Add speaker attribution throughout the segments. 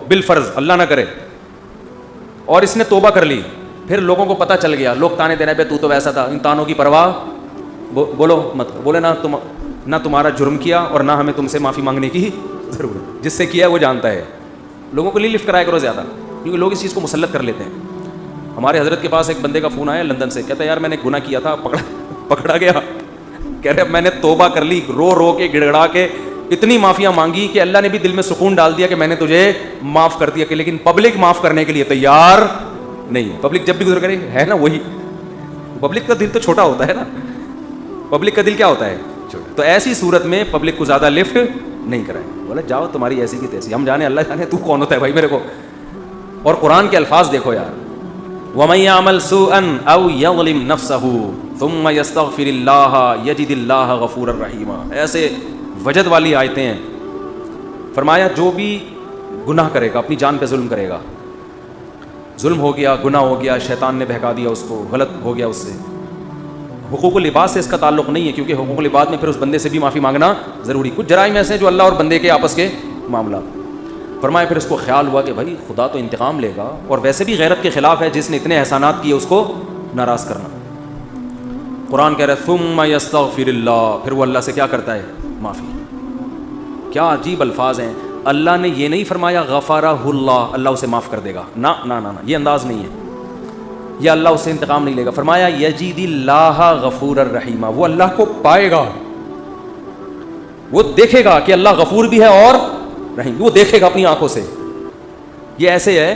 Speaker 1: بالفرض اللہ نہ کرے, اور اس نے توبہ کر لی, پھر لوگوں کو پتہ چل گیا, لوگ تانے دینے پہ تو تو ویسا تھا, ان تانوں کی پرواہ بولو مت, بولے نہ تمہارا جرم کیا اور نہ ہمیں تم سے معافی مانگنے کی ضرورت, جس سے کیا وہ جانتا ہے. لوگوں کو لفٹ کرایا کرو زیادہ, کیونکہ لوگ اس چیز کو مسلط کر لیتے ہیں. ہمارے حضرت کے پاس ایک بندے کا فون آیا لندن سے, کہتا ہے یار میں نے گناہ کیا تھا, پکڑا گیا, کہہ رہے اب میں نے توبہ کر لی, رو رو کے گڑ گڑا کے اتنی معافیاں مانگی کہ اللہ نے بھی دل میں سکون ڈال دیا کہ میں نے تجھے معاف کر دیا, کہ لیکن پبلک معاف کرنے کے لیے تیار نہیں. پبلک جب بھی گزر کرے ہے نا, وہی پبلک کا دل تو چھوٹا ہوتا ہے نا, پبلک کا دل کیا ہوتا ہے چھوٹا. تو ایسی صورت میں پبلک کو زیادہ لفٹ نہیں کرائے, بولا جاؤ تمہاری ایسی کی تیسی, ہم جانے اللہ جانے تو کون ہوتا ہے بھائی میرے کو. اور قرآن کے الفاظ دیکھو یار, وَمَن يَعْمَلْ سُوءًا أَوْ يَظْلِمْ نَفْسَهُ ثُمَّ يَسْتَغْفِرِ اللَّهَ يَجِدِ اللَّهَ غَفُورًا رَحِيمًا. ایسے وجد والی آیتیں ہیں. فرمایا جو بھی گناہ کرے گا, اپنی جان پہ ظلم کرے گا, ظلم ہو گیا, گناہ ہو گیا, شیطان نے بہکا دیا اس کو, غلط ہو گیا اس سے, حقوق العباد سے اس کا تعلق نہیں ہے, کیونکہ حقوق العباد میں پھر اس بندے سے بھی معافی مانگنا ضروری. کچھ جرائم ایسے ہیں جو اللہ اور بندے کے آپس کے معاملات. فرمایا پھر اس کو خیال ہوا کہ بھائی خدا تو انتقام لے گا, اور ویسے بھی غیرت کے خلاف ہے, جس نے اتنے احسانات کیے اس کو ناراض کرنا. قرآن کہہ رہا ہے ثم یستغفر اللہ, پھر وہ اللہ سے کیا کرتا ہے, معافی. کیا عجیب الفاظ ہیں. اللہ نے یہ نہیں فرمایا غفرہ اللہ, اللہ اسے معاف کر دے گا, نہ نہ نہ, یہ انداز نہیں ہے, یا اللہ اس سے انتقام نہیں لے گا. فرمایا یجید اللہ غفور الرحیم, وہ اللہ کو پائے گا, وہ دیکھے گا کہ اللہ غفور بھی ہے اور رحیم, وہ دیکھے گا اپنی آنکھوں سے. یہ ایسے ہے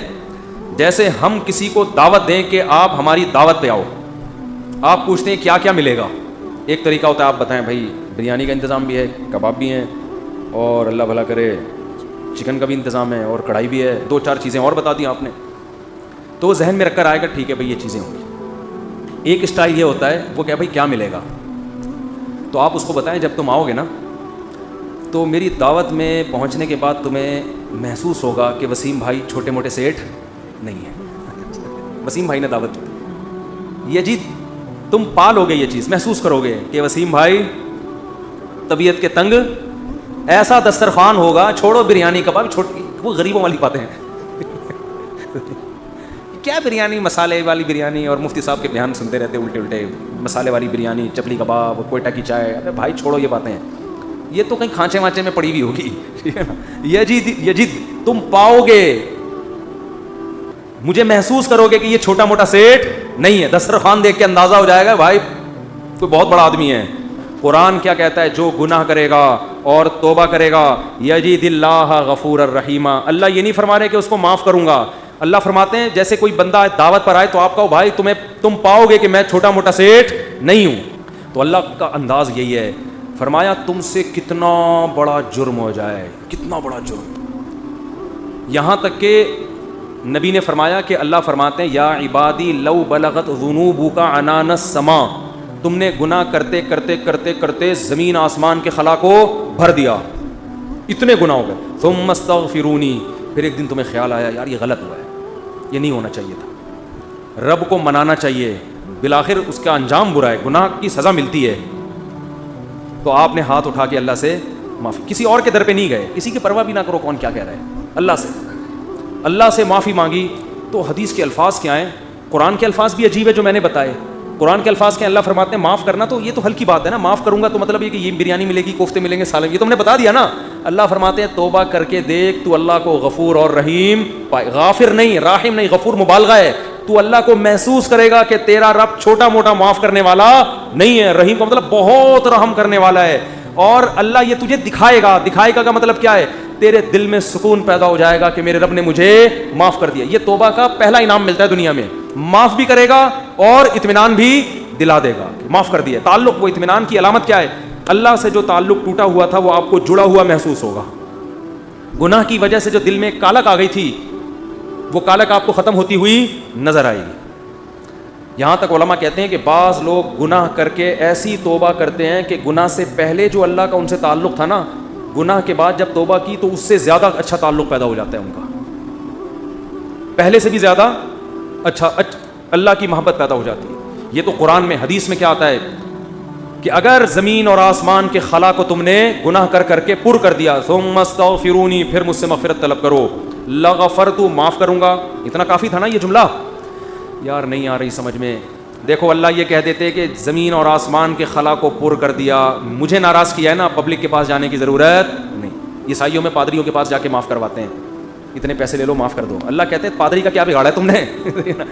Speaker 1: جیسے ہم کسی کو دعوت دیں کہ آپ ہماری دعوت پہ آؤ, آپ پوچھتے ہیں کیا کیا ملے گا. ایک طریقہ ہوتا ہے آپ بتائیں بھائی بریانی کا انتظام بھی ہے, کباب بھی ہیں, اور اللہ بھلا کرے چکن کا بھی انتظام ہے, اور کڑھائی بھی ہے, 2-4 چیزیں اور بتا دی آپ نے, تو وہ ذہن میں رکھ کر آئے گا ٹھیک ہے بھائی یہ چیزیں ہوں گی. ایک اسٹائل یہ ہوتا ہے وہ کیا بھائی کیا ملے گا, تو آپ اس کو بتائیں جب تم آؤ گے نا تو میری دعوت میں پہنچنے کے بعد تمہیں محسوس ہوگا کہ وسیم بھائی چھوٹے موٹے سیٹ نہیں ہیں. وسیم بھائی نے دعوت دی, یہ جی تم پالو گے, یہ چیز محسوس کرو گے کہ وسیم بھائی طبیعت کے تنگ, ایسا دسترخوان ہوگا, چھوڑو بریانی کباب, چھوٹی وہ غریبوں والی باتیں ہیں. کیا بریانی, مسالے والی بریانی, اور مفتی صاحب کے بیان سنتے رہتے الٹے الٹے, مسالے والی بریانی, چپلی کباب, کوئٹہ کی چائے. ارے بھائی چھوڑو یہ باتیں ہیں, یہ تو کہیں کھانچے وانچے میں پڑی ہوئی ہوگی. یجید تم پاؤ گے, مجھے محسوس کرو گے کہ یہ چھوٹا موٹا سیٹ نہیں ہے. دسترخوان دیکھ کے اندازہ ہو جائے گا بھائی کوئی بہت بڑا آدمی ہے. قرآن کیا کہتا ہے, جو گناہ کرے گا اور توبہ کرے گا یجید اللہ غفور الرحیم. اللہ یہ نہیں فرما رہے کہ اس کو معاف کروں گا, اللہ فرماتے ہیں جیسے کوئی بندہ دعوت پر آئے تو آپ کہو بھائی تم پاؤ گے کہ میں چھوٹا موٹا سیٹ نہیں ہوں. تو اللہ کا انداز یہی ہے. فرمایا تم سے کتنا بڑا جرم ہو جائے, کتنا بڑا جرم, یہاں تک کہ نبی نے فرمایا کہ اللہ فرماتے ہیں یا عبادی لو بلغت ذنوبک عنان السماء, تم نے گناہ کرتے کرتے کرتے کرتے زمین آسمان کے خلا کو بھر دیا, اتنے گناہ ہو گئے. ثم استغفرونی, پھر ایک دن تمہیں خیال آیا یار یہ غلط ہوا ہے, یہ نہیں ہونا چاہیے تھا, رب کو منانا چاہیے, بالآخر اس کا انجام برا ہے, گناہ کی سزا ملتی ہے. تو آپ نے ہاتھ اٹھا کے اللہ سے معافی, کسی اور کے در پہ نہیں گئے, کسی کی پرواہ بھی نہ کرو کون کیا کہہ رہا ہے, اللہ سے معافی مانگی. تو حدیث کے الفاظ کیا ہیں, قرآن کے الفاظ بھی عجیب ہے جو میں نے بتائے. قرآن کے الفاظ کے اللہ فرماتے ہیں معاف کرنا, تو یہ تو ہلکی بات ہے نا, معاف کروں گا تو مطلب یہ کہ یہ بریانی ملے گی, کوفتے ملیں گے, سالن, یہ تو ہم نے بتا دیا نا. اللہ فرماتے ہیں توبہ کر کے دیکھ, تو اللہ کو غفور اور رحیم پائے, غافر نہیں, راحم نہیں, غفور مبالغہ ہے. تو اللہ کو محسوس کرے گا کہ تیرا رب چھوٹا موٹا معاف کرنے والا نہیں ہے, رحیم کا مطلب بہت رحم کرنے والا ہے. اور اللہ یہ تجھے دکھائے گا, دکھائے گا کا مطلب کیا ہے, تیرے دل میں سکون پیدا ہو جائے گا کہ میرے رب نے مجھے معاف کر دیا. یہ توبہ کا پہلا انعام ملتا ہے دنیا میں, معاف بھی کرے گا اور اطمینان بھی دلا دے گا, معاف کر دیا. تعلق, وہ اطمینان کی علامت کیا ہے, اللہ سے جو تعلق ٹوٹا ہوا تھا وہ آپ کو جڑا ہوا محسوس ہوگا. گناہ کی وجہ سے جو دل میں کالک آ گئی تھی وہ کالک آپ کو ختم ہوتی ہوئی نظر آئے گی. یہاں تک علماء کہتے ہیں کہ بعض لوگ گناہ کر کے ایسی توبہ کرتے ہیں کہ گناہ سے پہلے جو اللہ کا ان سے تعلق تھا نا, گناہ کے بعد جب توبہ کی تو اس سے زیادہ اچھا تعلق پیدا ہو جاتا ہے ان کا, پہلے سے بھی زیادہ اچھا اللہ کی محبت پیدا ہو جاتی ہے. یہ تو قرآن میں, حدیث میں کیا آتا ہے کہ اگر زمین اور آسمان کے خلا کو تم نے گناہ کر کر کے پر کر دیا, ثم استغفرونی, پھر مجھ سے مغفرت طلب کرو, لغفرت معاف کروں گا. اتنا کافی تھا نا یہ جملہ؟ یار نہیں آ رہی سمجھ میں. دیکھو اللہ یہ کہہ دیتے کہ زمین اور آسمان کے خلا کو پر کر دیا, مجھے ناراض کیا ہے نا, پبلک کے پاس جانے کی ضرورت نہیں. عیسائیوں میں پادریوں کے پاس جا کے معاف کرواتے ہیں, اتنے پیسے لے لو معاف کر دو. اللہ کہتے ہیں پادری کا کیا بگاڑا ہے تم نے؟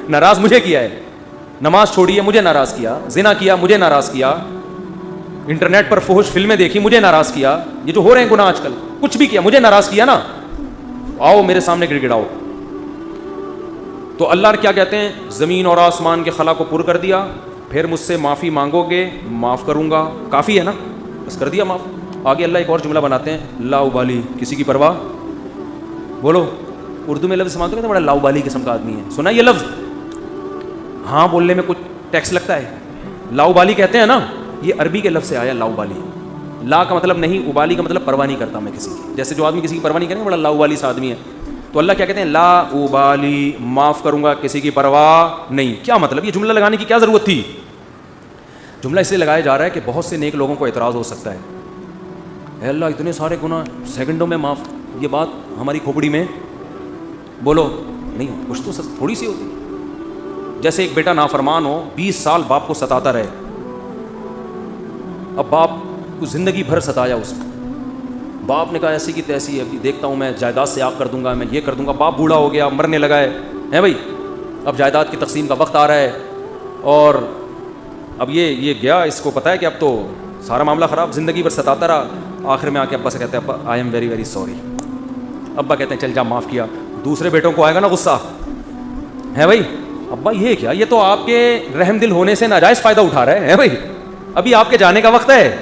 Speaker 1: ناراض مجھے کیا ہے, نماز چھوڑی ہے مجھے ناراض کیا, زنا کیا مجھے ناراض کیا, انٹرنیٹ پر فحش فلمیں دیکھی مجھے ناراض کیا, یہ جو ہو رہے ہیں گناہ آج کل, کچھ بھی کیا مجھے ناراض کیا نا, آؤ میرے سامنے گڑ گڑاؤ. تو اللہ کیا کہتے ہیں, زمین اور آسمان کے خلا کو پر کر دیا, پھر مجھ سے معافی مانگو گے معاف کروں گا. کافی ہے نا, بس کر دیا معاف. آگے اللہ ایک اور جملہ بناتے ہیں, لا ابالی, کسی کی پرواہ. بولو اردو میں لفظ سمجھتے ہیں بڑا لا ابالی قسم کا آدمی ہے, سنا یہ لفظ؟ ہاں بولنے میں کچھ ٹیکس لگتا ہے. لا ابالی کہتے ہیں نا, یہ عربی کے لفظ سے آیا لا ابالی. لا کا مطلب نہیں, ابالی کا مطلب پرواہ نہیں کرتا میں کسی کی. جیسے جو آدمی کسی کی پرواہ نہیں کرے بڑا لا ابالی سا آدمی ہے. تو اللہ کیا کہتے ہیں, لا ابالی, معاف کروں گا کسی کی پرواہ نہیں. کیا مطلب, یہ جملہ لگانے کی کیا ضرورت تھی؟ جملہ اس لیے لگایا جا رہا ہے کہ بہت سے نیک لوگوں کو اعتراض ہو سکتا ہے, اے اللہ اتنے سارے گناہ سیکنڈوں میں معاف. یہ بات ہماری کھوپڑی میں بولو نہیں, کچھ تو تھوڑی سی ہوتی. جیسے ایک بیٹا نافرمان ہو, 20 سال باپ کو ستاتا رہے, اب باپ کو زندگی بھر ستایا اس کو, باپ نے کہا ایسی کی تیسی ہے, دیکھتا ہوں میں جائیداد سے آگ کر دوں گا, میں یہ کر دوں گا. باپ بوڑھا ہو گیا, مرنے لگا ہے بھائی, اب جائیداد کی تقسیم کا وقت آ رہا ہے, اور اب یہ گیا, اس کو پتا ہے کہ اب تو سارا معاملہ خراب, زندگی بھر ستاتا رہا. آخر میں آ کے ابا سے کہتے ہیں, ابا I am very very sorry. ابا کہتے ہیں چل جا معاف کیا. دوسرے بیٹوں کو آئے گا نا غصہ, ہے بھائی ابا یہ کیا, یہ تو آپ کے رحم دل ہونے سے ناجائز فائدہ اٹھا رہا ہے بھائی, ابھی آپ کے جانے کا وقت ہے,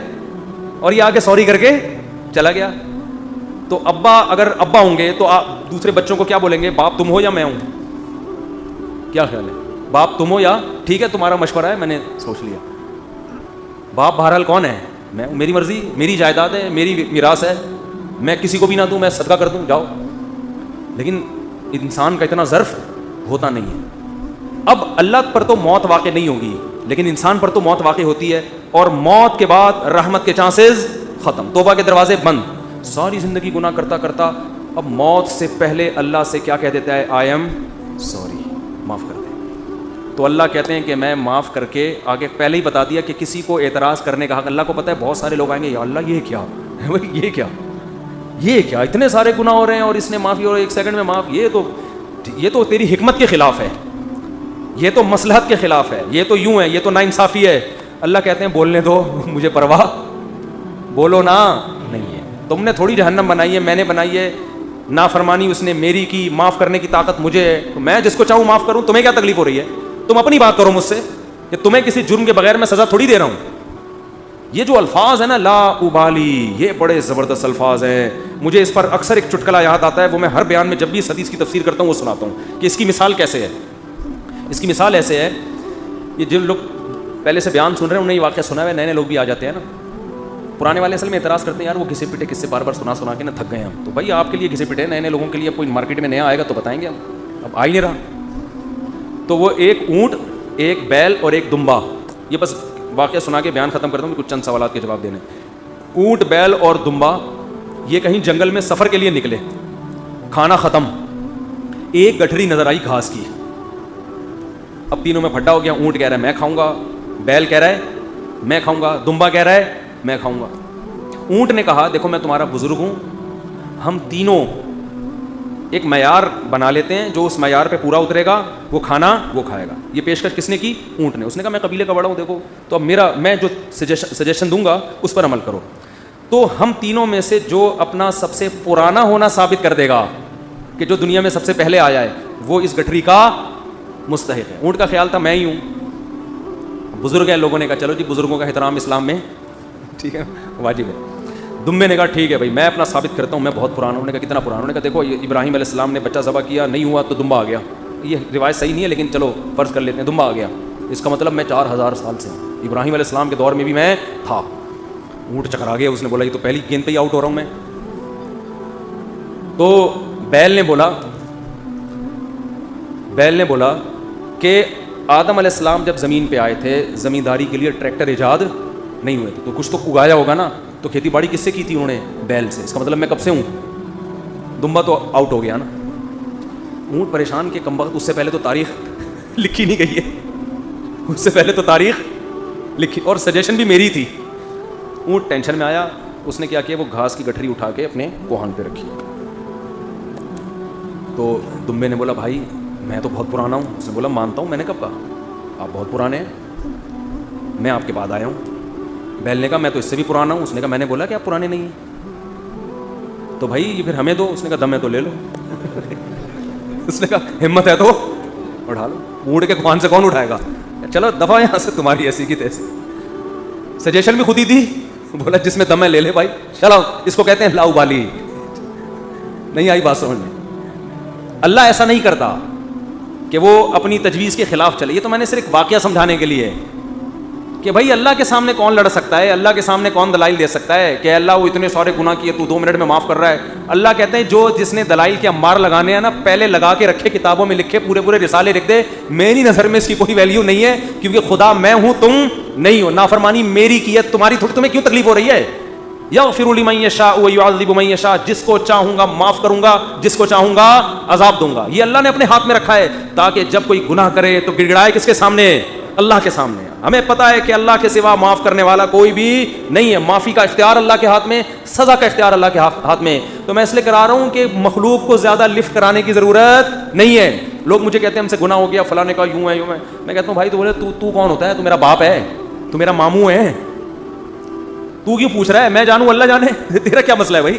Speaker 1: اور یہ آ کے سوری کر کے چلا گیا. تو ابا اگر ابا ہوں گے تو آپ دوسرے بچوں کو کیا بولیں گے, باپ تم ہو یا میں ہوں؟ کیا خیال ہے, باپ تم ہو یا ٹھیک ہے تمہارا مشورہ ہے میں نے سوچ لیا. باپ بہرحال کون ہے, میں, میری مرضی, میری جائیداد ہے, میری میراث ہے, میں کسی کو بھی نہ دوں, میں صدقہ کر دوں, جاؤ. لیکن انسان کا اتنا ظرف ہوتا نہیں ہے. اب اللہ پر تو موت واقع نہیں ہوگی, لیکن انسان پر تو موت واقع ہوتی ہے, اور موت کے بعد رحمت کے چانسز ختم, توبہ کے دروازے بند. ساری زندگی گناہ کرتا کرتا اب موت سے پہلے اللہ سے کیا کہہ دیتا ہے, آئی ایم سوری, معاف کر دے. تو اللہ کہتے ہیں کہ میں معاف کر کے, آگے پہلے ہی بتا دیا کہ کسی کو اعتراض کرنے کا حق, اللہ کو پتہ ہے بہت سارے لوگ آئیں گے, یا اللہ یہ کیا, یہ کیا اتنے سارے گناہ ہو رہے ہیں اور اس نے معافی اور 1 سیکنڈ میں معاف, یہ تو تیری حکمت کے خلاف ہے, یہ تو مصلحت کے خلاف ہے, یہ تو یوں ہے, یہ تو ناانصافی ہے. اللہ کہتے ہیں بولنے دو, مجھے پرواہ بولو نا نہیں ہے, تم نے تھوڑی جہنم بنائی ہے, میں نے بنائی ہے. نافرمانی اس نے میری کی, معاف کرنے کی طاقت مجھے ہے, تو میں جس کو چاہوں معاف کروں. تمہیں کیا تکلیف ہو رہی ہے, تم اپنی بات کرو مجھ سے, کہ تمہیں کسی جرم کے بغیر میں سزا تھوڑی دے رہا ہوں. یہ جو الفاظ ہیں نا لا ابالی, یہ بڑے زبردست الفاظ ہیں. مجھے اس پر اکثر ایک چٹکلا یاد آتا ہے, وہ میں ہر بیان میں جب بھی اس حدیث کی تفسیر کرتا ہوں وہ سناتا ہوں کہ اس کی مثال کیسے ہے. اس کی مثال ایسے ہے, یہ جن لوگ پہلے سے بیان سن رہے ہیں انہیں یہ واقعہ سنا ہے, نئے لوگ بھی آ جاتے ہیں نا. پرانے والے اصل میں اعتراض کرتے ہیں, یار وہ گھسے پٹے کس سے بار بار سنا کے نا تھک گئے ہم. تو بھائی آپ کے لیے گھسے پٹے, نئے لوگوں کے لیے کوئی مارکیٹ میں نیا آئے گا تو بتائیں گے ہم, اب آ ہی نہیں رہا. تو وہ ایک اونٹ, ایک بیل اور ایک دمبا, یہ بس واقعہ سنا کے بیان ختم کرتا ہوں, کچھ چند سوالات کے جواب دینے. اونٹ, بیل اور دمبا یہ کہیں جنگل میں سفر کے لیے نکلے, کھانا ختم, ایک گٹھری نظر آئی گھاس کی. اب تینوں میں پھڈا ہو گیا, اونٹ کہہ رہا ہے میں کھاؤں گا, بیل کہہ رہا ہے میں کھاؤں گا, دمبا کہہ رہا ہے میں کھاؤں گا. اونٹ نے کہا دیکھو میں تمہارا بزرگ ہوں, ہم تینوں ایک معیار بنا لیتے ہیں, جو اس معیار پہ پورا اترے گا وہ کھانا وہ کھائے گا. یہ پیشکش کس نے کی, اونٹ نے. اس نے کہا میں قبیلے کا بڑا ہوں, دیکھو تو اب میں جو سجیشن دوں گا اس پر عمل کرو. تو ہم تینوں میں سے جو اپنا سب سے پرانا ہونا ثابت کر دے گا کہ جو دنیا میں سب سے پہلے آیا ہے, وہ اس گٹھری کا مستحق ہے. اونٹ کا خیال تھا میں ہی ہوں, بزرگ ہیں, لوگوں نے کہا چلو جی بزرگوں کا احترام اسلام میں ٹھیک ہے واجب ہے. دمبے نے کہا ٹھیک ہے بھائی میں اپنا ثابت کرتا ہوں, میں بہت پرانا ہوں. انہوں نے کہا کتنا پرانا؟ انہوں نے کہا دیکھو ابراہیم علیہ السلام نے بچہ ذبح کیا, نہیں ہوا تو دمبا آ گیا. یہ روایت صحیح نہیں ہے لیکن چلو فرض کر لیتے ہیں, دمبا آ گیا. اس کا مطلب میں 4000 سال سے ہوں, ابراہیم علیہ السلام کے دور میں بھی میں تھا. اونٹ چکرا گیا, اس نے بولا یہ تو پہلی گیند پہ ہی آؤٹ ہو رہا ہوں میں. تو بیل نے بولا کہ آدم علیہ السلام جب زمین پہ آئے تھے, زمینداری کے لیے ٹریکٹر ایجاد نہیں ہوئے تھے, تو کچھ تو اگایا ہوگا نا, تو کھیتی باڑی کس سے کی تھی انہوں نے, بیل سے. اس کا مطلب میں کب سے ہوں. دمبا تو آؤٹ ہو گیا نا. اونٹ پریشان کہ کم وقت اس سے پہلے تو تاریخ لکھی نہیں گئی ہے, اس سے پہلے تو تاریخ لکھی, اور سجیشن بھی میری تھی. اونٹ ٹینشن میں آیا, اس نے کیا کیا, وہ گھاس کی گٹھری اٹھا کے اپنے کوہان پہ رکھی. تو دمبے نے بولا بھائی میں تو بہت پرانا ہوں. اس نے بولا مانتا ہوں, میں نے کب کہا, آپ بہت پرانے ہیں, میں آپ کے بعد آیا ہوں. بیل نے کہا میں تو اس سے بھی پرانا ہوں. اس نے کہا میں نے بولا کہ آپ پرانے نہیں ہیں, تو بھائی یہ پھر ہمیں دو. اس نے کہا دم ہے تو لے لو. اس نے کہا ہمت ہے تو اٹھا لو. اونٹ کے کوہان سے کون اٹھائے گا, چلو دفعہ یہاں سے, تمہاری ایسی کی تیسی. سجیشن بھی خود ہی دی. بولا جس میں دم ہے لے لے بھائی, چلو اس کو کہتے ہیں لا ابالی. نہیں آئی بات سمجھ میں. اللہ ایسا نہیں کرتا کہ وہ اپنی تجویز کے خلاف چلے. یہ تو میں نے صرف ایک واقعہ سمجھانے کے لیے کہ بھائی اللہ کے سامنے کون لڑ سکتا ہے, اللہ کے سامنے کون دلائل دے سکتا ہے کہ اللہ وہ اتنے سارے گناہ کیے تو 2 منٹ میں معاف کر رہا ہے. اللہ کہتے ہیں جو جس نے دلائل کے انبار لگانے ہیں نا, پہلے لگا کے رکھے, کتابوں میں لکھے, پورے رسالے لکھ دے. میری نظر میں اس کی کوئی ویلیو نہیں ہے, کیونکہ خدا میں ہوں, تم نہیں ہو. نافرمانی میری کی ہے, تمہاری تھوڑی. تمہیں کیوں تکلیف ہو رہی ہے؟ یغفر لمن یشاء ویعذب من یشاء, جس کو چاہوں گا معاف کروں گا, جس کو چاہوں گا عذاب دوں گا. یہ اللہ نے اپنے ہاتھ میں رکھا ہے تاکہ جب کوئی گناہ کرے تو گڑگڑائے کس کے سامنے, اللہ کے سامنے. ہمیں پتا ہے کہ اللہ کے سوا معاف کرنے والا کوئی بھی نہیں ہے. معافی کا اختیار اللہ کے ہاتھ میں, سزا کا اختیار اللہ کے ہاتھ میں. تو میں اس لیے کرا رہا ہوں کہ مخلوق کو زیادہ لفٹ کرانے کی ضرورت نہیں ہے. لوگ مجھے کہتے ہیں ہم سے گناہ ہو گیا, فلاں نے کہا یوں ہے یوں ہے. میں کہتا ہوں بھائی تو بولے تو کون ہوتا ہے, تو میرا باپ ہے, تو میرا ماموں ہے, تو کیوں پوچھ رہا ہے, میں جانوں اللہ جانے, تیرا کیا مسئلہ ہے بھائی.